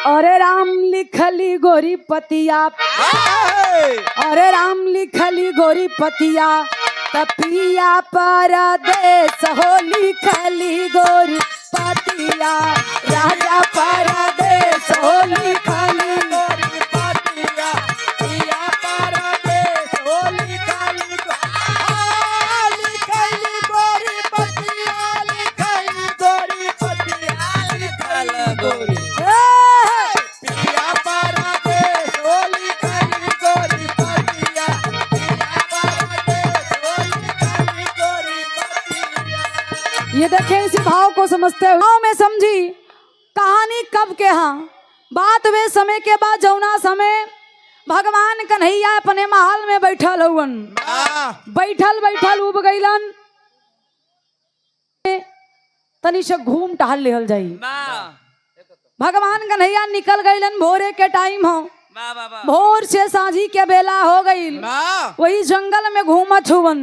अरे राम लिखली गोरी पतिया, अरे राम लिखली गोरी पतिया, तपिया परदेस हो लिखली गोरी पतिया, राजा परदेस हो लिखली गोरी पतिया, पिया परदेस हो लिखली गोरी पतिया, लिखली गोरी पतिया, लिखली गोरी ये देखें, इसी भाव को समझते हुए भाव में समझी कहानी कब के हाँ बात वे समय के बाद जौना समय भगवान कन्हैया अपने महल में बैठल हुवन, बैठल बैठल उब गईलन, तनी से घूम टहल लेहल जाई। भगवान कन्हैया निकल गईलन, भोरे के टाइम हो, भोर से साझी के बेला हो गई, वही जंगल में घूमत हुवन।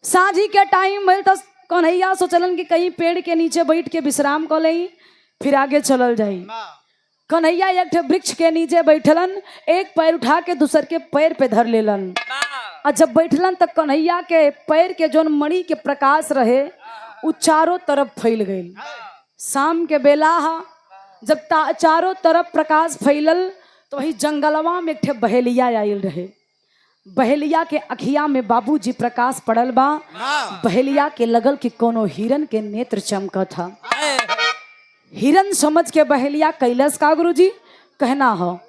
साझी के टाइम भइल त कन्हैया सोचलन कि कहीं पेड़ के नीचे बैठ के विश्राम कर लई, फिर आगे चलल जाई। कन्हैया एक वृक्ष के नीचे बैठलन, एक पैर उठा के दूसर के पैर पे धर लेलन, और जब बैठलन तब कन्हैया के पैर के जोन मणि के प्रकाश रहे उ चारों तरफ फैल गई। शाम के बेला जब चारों तरफ प्रकाश फैलल तो वही जंगलवा में एक बहेलिया आयल रहे। बहेलिया के अखिया में बाबूजी प्रकाश पड़ल बा। बहेलिया के लगल कि कोनो हिरन के नेत्र चमका था। हिरन समझ के बहेलिया कैलाश का गुरुजी कहना हो,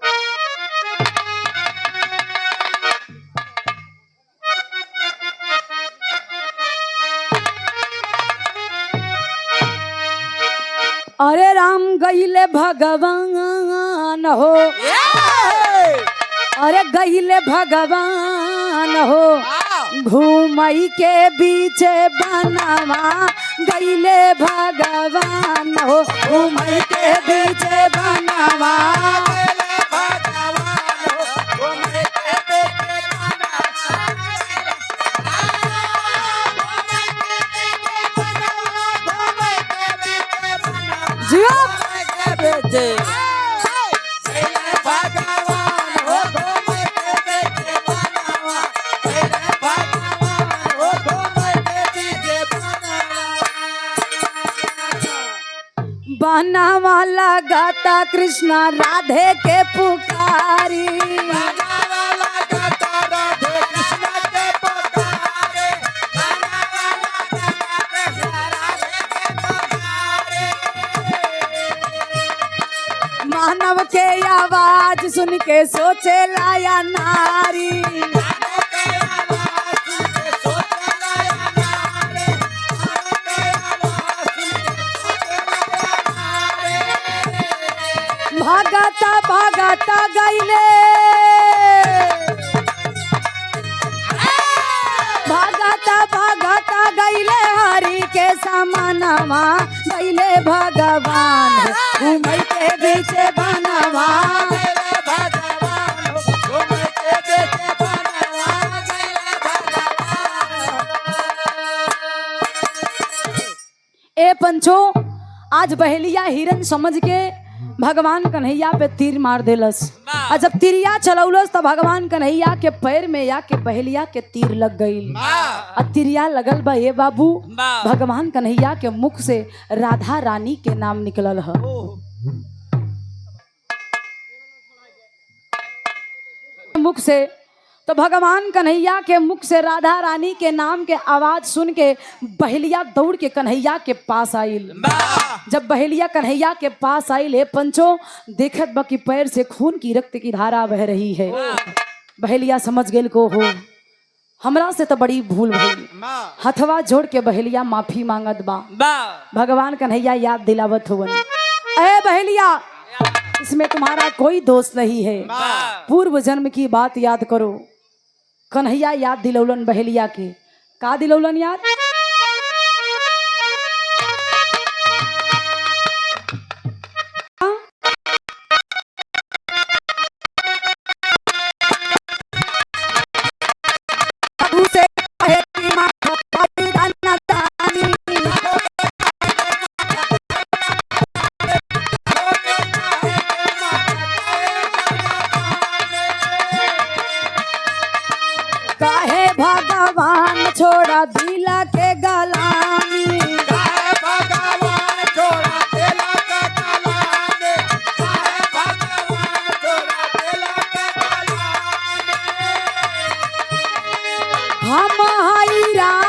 अरे राम गईले भगवान हो, अरे गईले भगवान हो, घूमई के बीचे बनवा, गईले भगवान हो, घूमई के बीचे बनवा, बनवा लगाता कृष्णा राधे के पुकारी, मानव के आवाज सुन के सोचे लाया नारी, भागता भागता गईले, भागता भागता गईले हरि के समानवा, गईले भगवान घूमई के बीचे बनवा, ए पंचो आज बहेलिया हिरन समझ के भगवान कन्हैया पे तीर मार देलस, और जब तीरिया चलौलस तो भगवान कन्हैया के पैर में या के बहेलिया के तीर लग गई। और तीरिया लगल बा ये बाबू, भगवान कन्हैया के मुख से राधा रानी के नाम निकलल है। मुख से तो भगवान कन्हैया के मुख से राधा रानी के नाम के आवाज सुन के बहेलिया दौड़ के कन्हैया के पास आइल। जब बहेलिया कन्हैया के पास आइल, हे पंचो देखत बा कि पैर से खून की रक्त की धारा बह रही है। बहेलिया समझ गेल को हो हमरा से तो बड़ी भूल भई, हथवा जोड़ के बहेलिया माफी मांगत बा। भगवान कन्हैया याद दिलावत हुवन, अरे बहेलिया इसमें तुम्हारा कोई दोष नहीं है, पूर्व जन्म की बात याद करो। कन्हैया याद दिलौलन बहेलिया के, का दिलौलन याद? छोड़ा दिला के गलानी काहे भगवान छोड़ा दिला के गलानी काहे भगवान छोड़ा दिला के गलानी हम हाई राम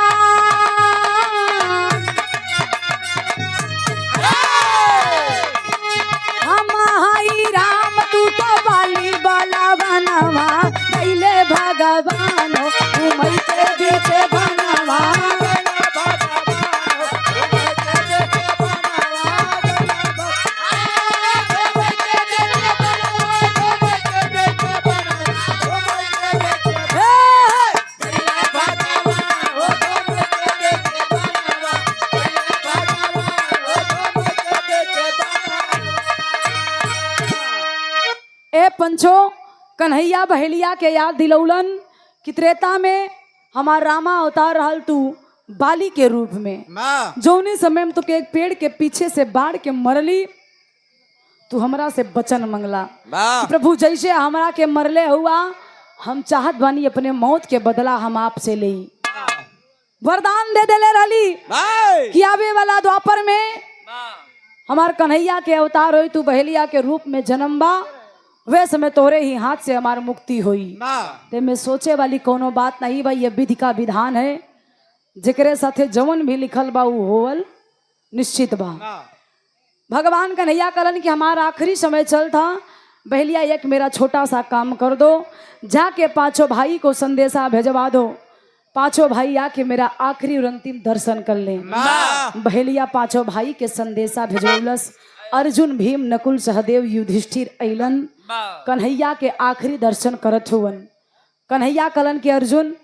हम हाई राम तू तो बाली बाला बनवा कैले भगवान घूमई के पीछे बनवा ए पंचो कन्हैया बहेलिया के याद दिलौलन कि त्रेता में हमार रामा अवतार रहल तू बाली के रूप में जौनी समय में तो के एक पेड़ के पीछे से बाढ़ के मरली तू हमरा से वचन मंगला कि प्रभु जैसे हमरा के मरले हुआ हम चाहत बानी अपने मौत के बदला हम आपसे ले वरदान दे देले रहली कि आवे वाला द्वापर में हमार कन्हैया के अवतार होई तू बहेलिया के रूप में जन्म बा वे समय तोरे ही हाथ से हमार मुक्ति हुई ते में सोचे वाली कोनो बात नहीं भाई ये विधि का विधान है जेकरे साथे जवन भी लिखल बा उ होवल निश्चित बा भगवान कन्हैया कहलन कि हमारा आखिरी समय चल था बहेलिया एक मेरा छोटा सा काम कर दो जाके पांचों भाई को संदेशा भेजवा दो पांचों भाई आके मेरा आखिरी और अंतिम दर्शन कर ले बहेलिया पांचों भाई के संदेशा भेजौलस अर्जुन भीम नकुल सहदेव युधिष्ठिर अइलन कन्हैया के आखिरी दर्शन करत हुवन कन्हैया कहलन कि अर्जुन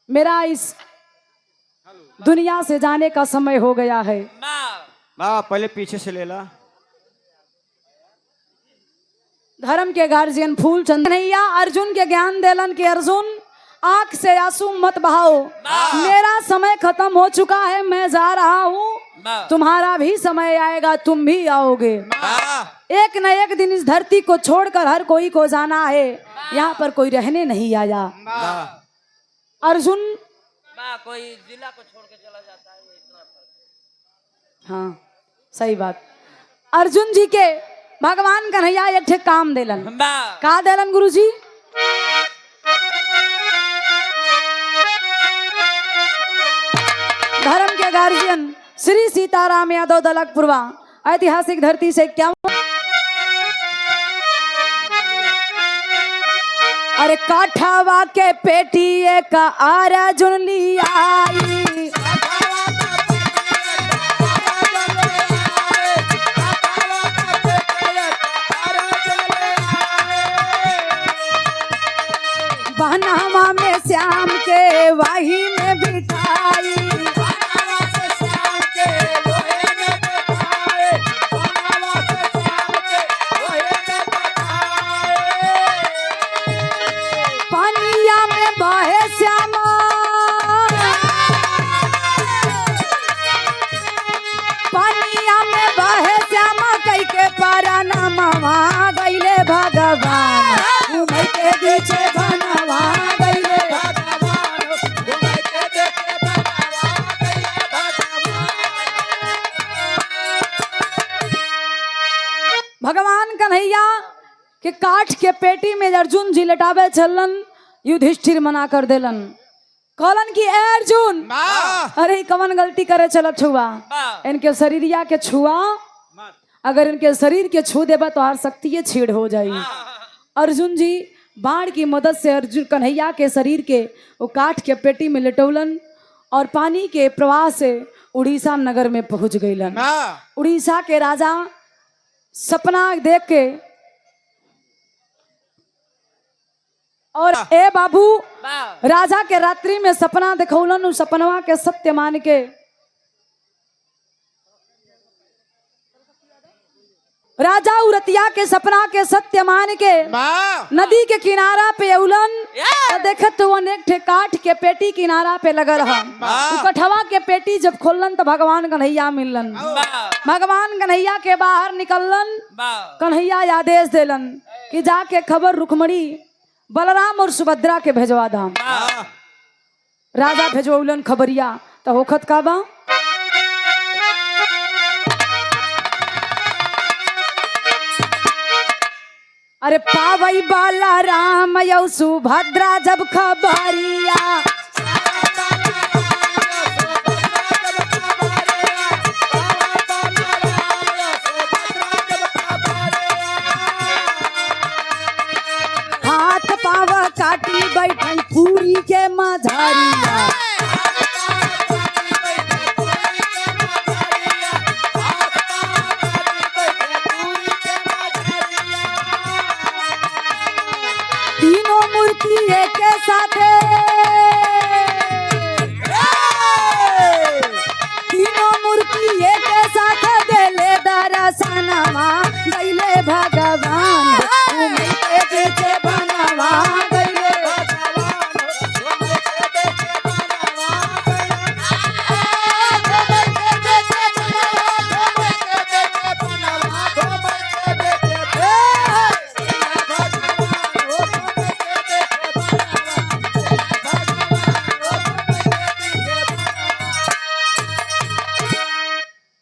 मेरा इस दुनिया से जाने का समय हो गया है पहले पीछे से ले ला धर्म के गार्जियन फूल चंद कन्हैया अर्जुन के ज्ञान देलन कि अर्जुन आंख से आंसू मत बहाओ मेरा समय खत्म हो चुका है मैं जा रहा हूँ तुम्हारा भी समय आएगा तुम भी आओगे एक न एक दिन इस धरती को छोड़कर हर कोई को जाना है यहाँ पर कोई रहने नहीं आया अर्जुन कोई जिला को छोड़ के चला जाता है इतना फर्क। हाँ सही बात अर्जुन जी के भगवान कन्हैया एक ठे काम देलन का देलन गुरुजी धर्म के गार्जियन श्री सीताराम यादव दलकपुरवा ऐतिहासिक धरती से क्या अरे काठावा के पेटी एक अर्जुन लिया बहनामा में श्याम के वही में बिठाई पानिया में बहे श्यामा पानिया में बहे श्यामा कई के पारा नामा गईले भगवान घूमई के पीछे बनवा गईले भगवान कन्हैया के काठ के पेटी में अर्जुन जी लटावे चलन युधिष्ठिर मना कर देलन कहलन कि ए अर्जुन अरे कवन गलती करे चलत छुआ इनके शरीरिया के छुआ अगर इनके शरीर के छू देबा तो हर शक्ति छीड़ हो जाई अर्जुन जी बाढ़ की मदद से अर्जुन कन्हैया के शरीर के वो काठ के पेटी में लटौलन और पानी के प्रवाह से उड़ीसा नगर में पहुंच गईलन उड़ीसा के राजा सपना देख के और ए बाबू राजा के रात्रि में सपना दिखौलन उस सपनवा के सत्य मान के राजा उरतिया के सपना के सत्य मान के नदी के किनारा पे अउलन देखत तो एक ठे काठ के पेटी किनारा पे लगल कठवा के पेटी जब खोलन तो भगवान कन्हैया मिलन भगवान कन्हैया के बाहर निकलन कन्हैया आदेश देलन कि जाके खबर रुक्मणी बलराम और सुभद्रा के भेजवा दाम राजा भेजौलन खबरिया तो होखत का बा अरे पावई बाला राम यौ सुभद्रा जब खबरिया हाथ पाव काटी बैठल पूरी के मझारिया तीनों मूर्ति एक साथे तीनों मूर्ति एक साथे देले दर्शनवा गइले भगवान घूमे के पीछे बनवा गइले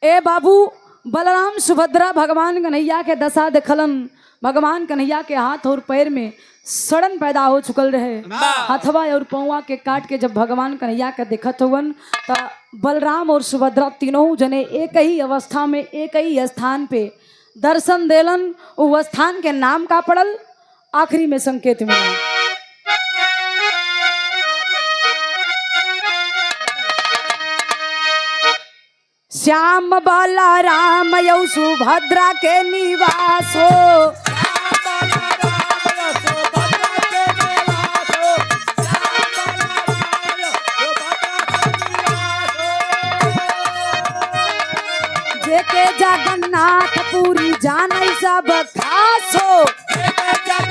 ए बाबू बलराम सुभद्रा भगवान कन्हैया के दशा देखलन। भगवान कन्हैया के हाथ और पैर में सड़न पैदा हो चुकल रहे। हथवा और पौवा के काट के जब भगवान कन्हैया के देखत हुवन तो बलराम और सुभद्रा तीनों जने एक ही अवस्था में एक ही स्थान पे दर्शन देलन। वो स्थान के नाम का पड़ल आखिरी में संकेत मिला। श्याम बाला राम यौ सुभद्रा के निवास हो जेके जगन्नाथ पुरी जानै सब खास हो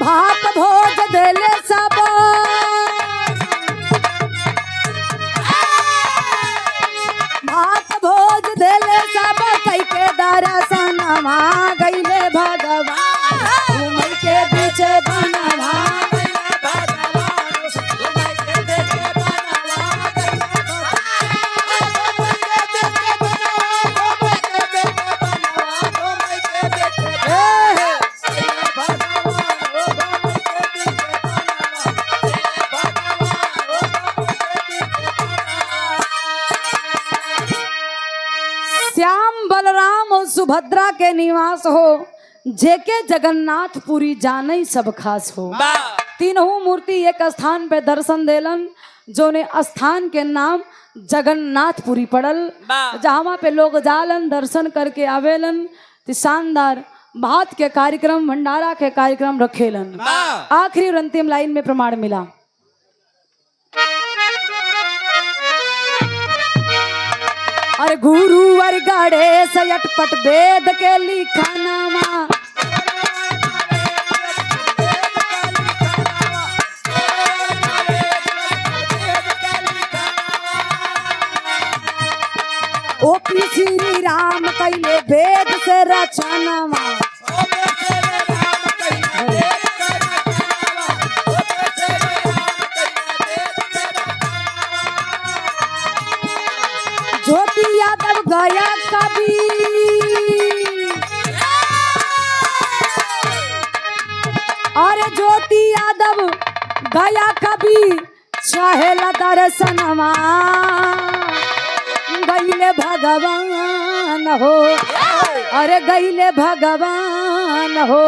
भात भोज देले सब भात भोज देले सब कई के दर्शनवा गइले भगवान घूमै के पीछे बनवा श्याम बलराम और सुभद्रा के निवास हो जेके जगन्नाथपुरी जानै सब खास हो। तीनों मूर्ति एक स्थान पे दर्शन देलन जोने स्थान के नाम जगन्नाथपुरी पड़ल। जहाँ पे लोग जालन दर्शन करके आवेलन तो शानदार भात के कार्यक्रम भंडारा के कार्यक्रम रखेलन। आखिरी और अंतिम लाइन में प्रमाण मिला। अरे गुरुवर गणेश यटपट वेद के लिखानामा ओपी श्री राम कैले वेद से रचनामा ज्योति यादव गया कभी अरे ज्योति यादव गया कभी चाहेला दर्शनमा गईले भगवान हो अरे गईले भगवान हो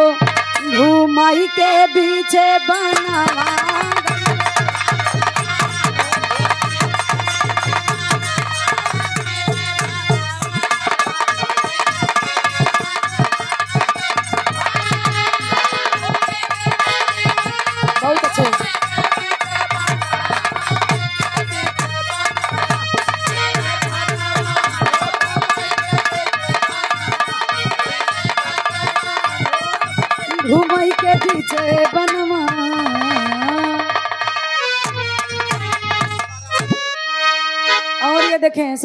घूमाई के पीछे बनवा बहुत अच्छे घूमई के पीछे बनवा और ये देखें